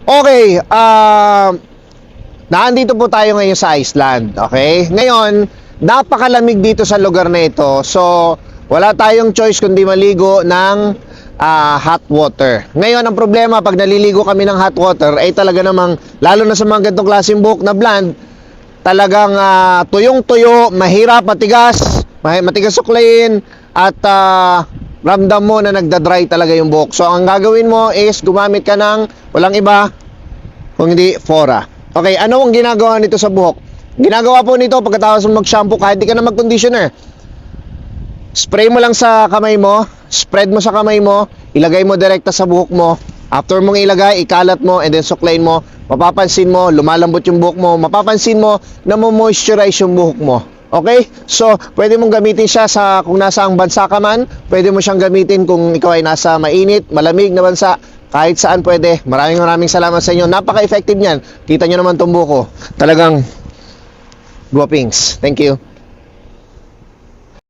Okay, nandito po tayo ngayon sa Iceland, okay? Ngayon, napakalamig dito sa lugar na ito. So, wala tayong choice kundi maligo ng hot water. Ngayon, ang problema, pag naliligo kami ng hot water, ay talaga namang, lalo na sa mga ganitong klaseng buhok na blonde, talagang tuyong-tuyo, mahirap, matigas suklayin, at ramdam mo na nagda-dry talaga yung buhok. So, ang gagawin mo is gumamit ka ng walang iba, kung hindi, Fora. Okay, ano ang ginagawa nito sa buhok? Ginagawa po nito pagkatapos mo mag-shampoo, kahit di ka na mag-conditioner. Spray mo lang sa kamay mo, spread mo sa kamay mo, ilagay mo direkta sa buhok mo. After mong ilagay, ikalat mo, and then suklayin mo. Mapapansin mo, lumalambot yung buhok mo. Mapapansin mo na mo-moisturize yung buhok mo. Okay? So, pwede mong gamitin siya sa kung nasa ang bansa ka man. Pwede mo siyang gamitin kung ikaw ay nasa mainit, malamig na bansa. Kahit saan pwede. Maraming salamat sa inyo. Napaka-effective niyan. Kita nyo naman itong buhok ko. Talagang guwapings. Thank you.